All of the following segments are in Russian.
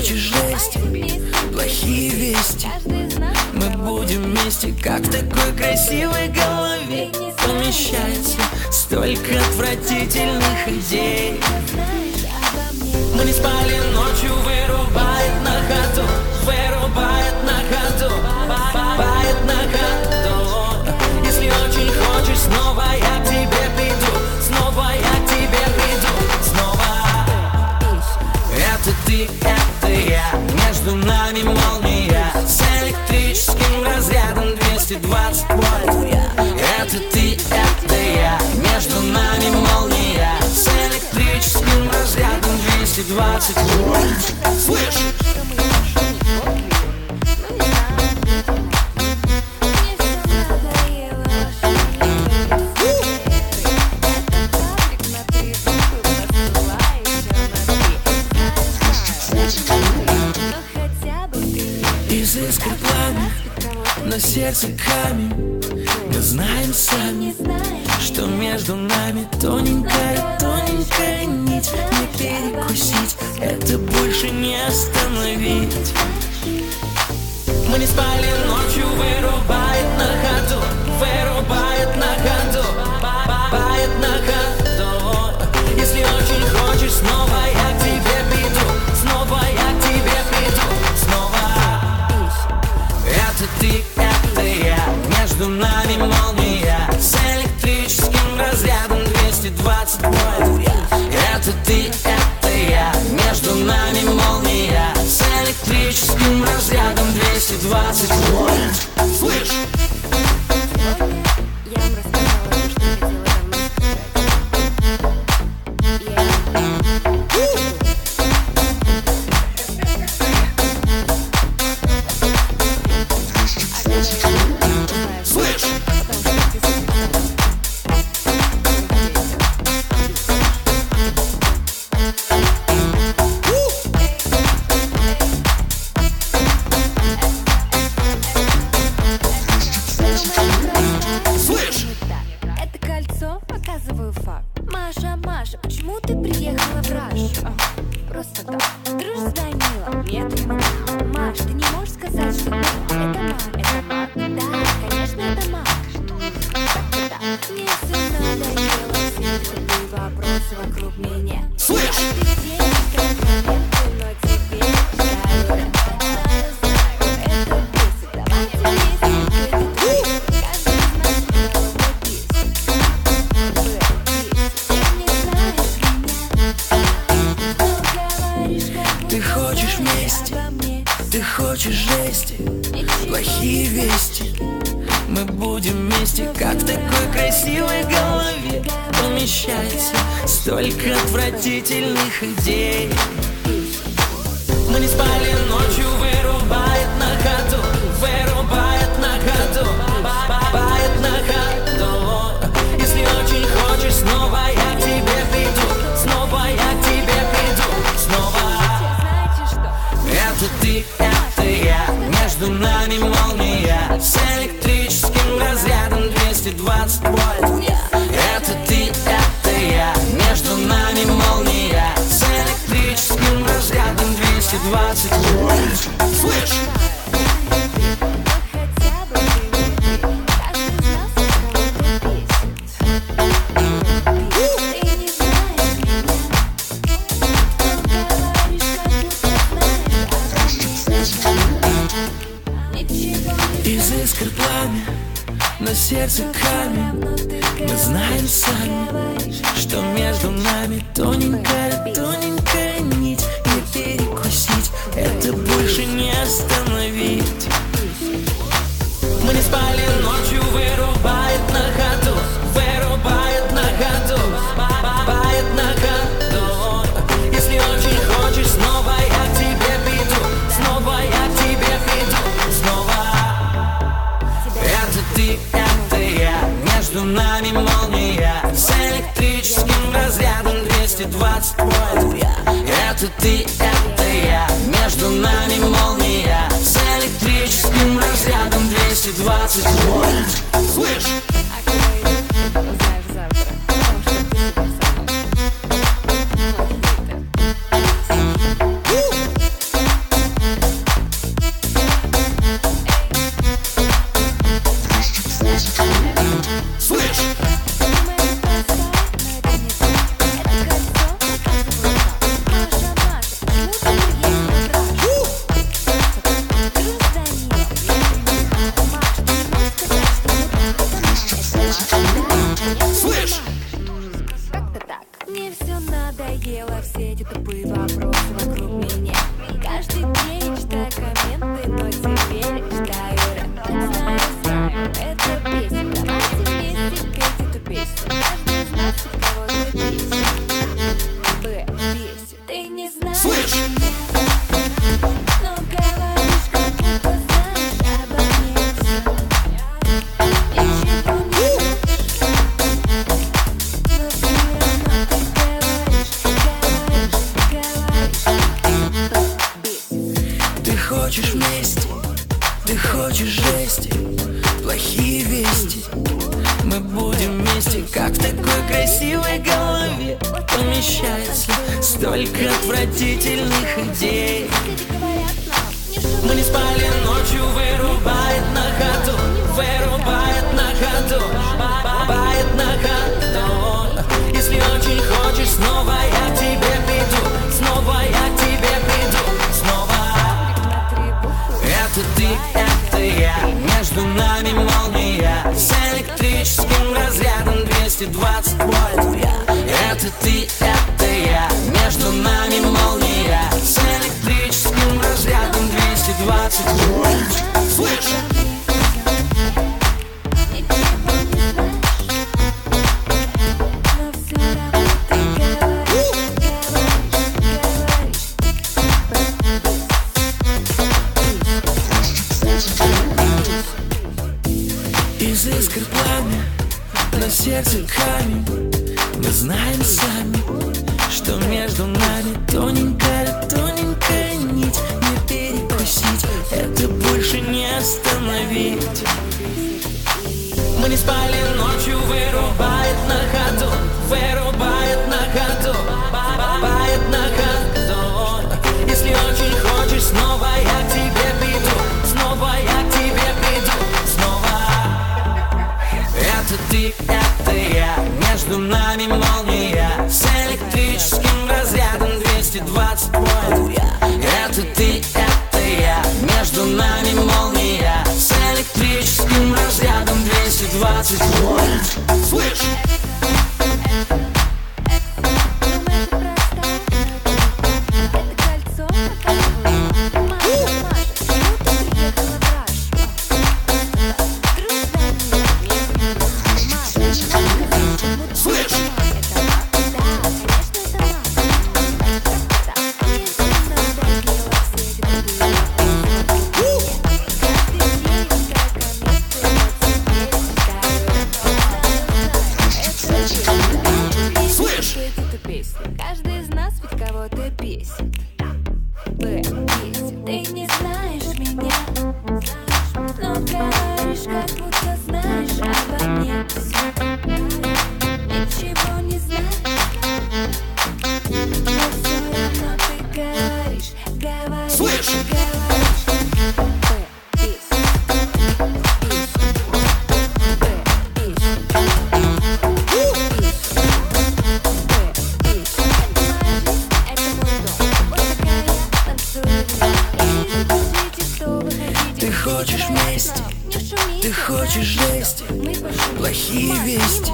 хочешь жести, плохие вести. Мы будем вместе, как в такой красивой голове помещается столько отвратительных идей. Мы не спали ночью, вырубает на ходу, вырубает на ходу, вырубает на ходу. Если очень хочешь, снова я к тебе приду, снова я к тебе приду, снова. Это ты, это я, между нами молния с электрическим разрядом 220 вольт. Это ты, это я, между нами молния с электрическим разрядом 220 вольт. Слышь? Из искр пламя, на сердце камень. Мы знаем сами, что между нами тоненькая, тоненькая нить. Не перекусить, это больше не остановить. Мы не спали ночью, вырубает на ходу, вырубает на ходу, вырубает на ходу. Если очень хочешь, снова я к тебе приду, снова я к тебе приду, снова. Это ты, это я, между нами молния с электрическим разрядом 220 вольт. Это ты, это я, между нами молния с электрическим разрядом 220 вольт. Слышь? Показываю факт. Маша, Маша, почему ты приехала в Рашу? Просто так. Дружишь с Данилом? Нет, Маш, ты не можешь сказать, что это маг? Это маг? Да, конечно, это маг. Что? Так. Мне все надоело, все тупые вопросы вокруг меня. Слышь! Ты хочешь вместе, ты хочешь жести, плохие вести. Мы будем вместе, как в такой красивой голове помещается столько отвратительных идей. Мы не спали ночью, вырубает на ходу, вырубает на ходу, вырубает на ходу. Если очень хочешь, снова я к тебе приду, снова я к тебе приду, снова. Это ты, это я, между нами молния с электрическим разрядом 220 вольт. Это ты, это я, между нами молния с электрическим разрядом 220 вольт. Слышь? Из искр пламя, на сердце камень. Мы знаем сами, что между нами тоненькая, тоненькая нить. Не перекусить, это больше не остановить. Мы не спали ночью, вырубает на ходу, вырубает на ходу, вырубает на ходу. Если очень хочешь, снова я к тебе приду, снова я к тебе приду, снова. Это ты, это я, между нами молния с электрическим разрядом 220 вольт. Это ты, это я, между нами молния с электрическим разрядом 220 вольт. Слышь? Мне все надоело, все эти тупые вопросы вокруг меня. Каждый день читаю комменты, но теперь читаю рэп. Знаю, это песня. Давайте вместе петь эту песню. Каждый из нас от кого-то песня. Песню. Ты не знаешь меня, но говоришь, как будто знаешь обо мне все. Ничего не Ты хочешь вместе, ты хочешь жести, плохие вести. Мы будем вместе, как в такой красивой голове помещается столько отвратительных идей. Мы не спали ночью, вырубает на ходу, вырубает на ходу, бывает на ходу. Если очень хочешь, снова я к тебе приду, снова я к тебе приду, снова. Это ты, это я, между нами молния с электрическим разрядом 220 вольт. Это ты, это я, между нами молния с электрическим разрядом 220 вольт. Слышь? Из искр пламя, на сердце камень. Мы знаем сами, что между нами тоненькая, тоненькая нить. Не перекусить, это больше не остановить. Мы не спали ночью, вырубает на ходу, вырубает на ходу, бывает на ходу. Если очень хочешь, снова я к тебе приду, снова я к тебе приду, снова. Это ты, это я, между нами молния с электрическим разрядом 220 вольт. Это ты, это я, между нами молния с электрическим разрядом 220 вольт. Слышь? Каждый из нас ведь кого-то бесит. Ты не знаешь меня, но говоришь, как будто знаешь обо мне все. Ничего не знаешь, но все равно ты говоришь, говоришь, говоришь. Ты хочешь вместе, ты хочешь жести, плохие вести.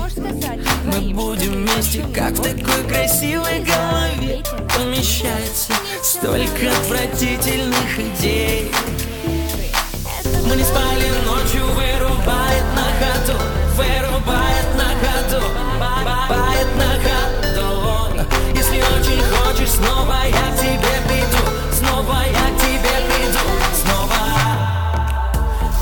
Мы будем вместе, как в такой красивой голове помещается столько отвратительных идей. Мы не спали ночью, вырубает на ходу, вырубает на ходу, бывает на ходу. Если очень хочешь, снова я к тебе приду, снова я к тебе приду, снова.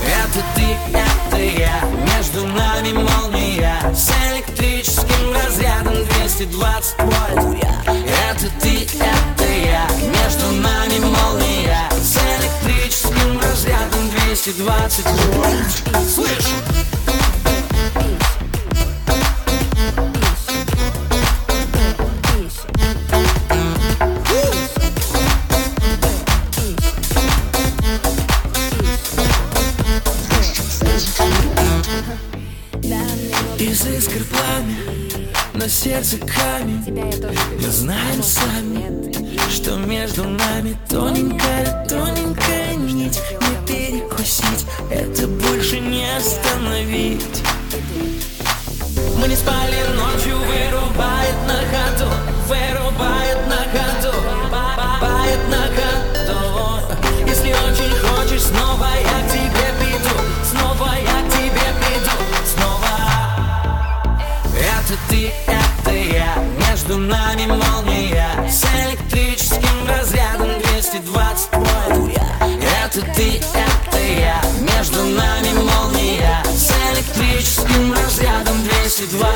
Это ты, это я, между нами молния с электрическим разрядом 220 вольт. Это ты, это я, между нами молния с электрическим разрядом 220 вольт. Слышь? Из искр пламя, на сердце камень. Мы знаем сами, что между нами тоненькая, тоненькая нить. Не перекусить, это больше не остановить. Мы не спали ночью, вырубает на ходу, ты, это я. Между нами молния с электрическим разрядом 220 вольт. Это ты, это я. Между нами молния с электрическим разрядом 220.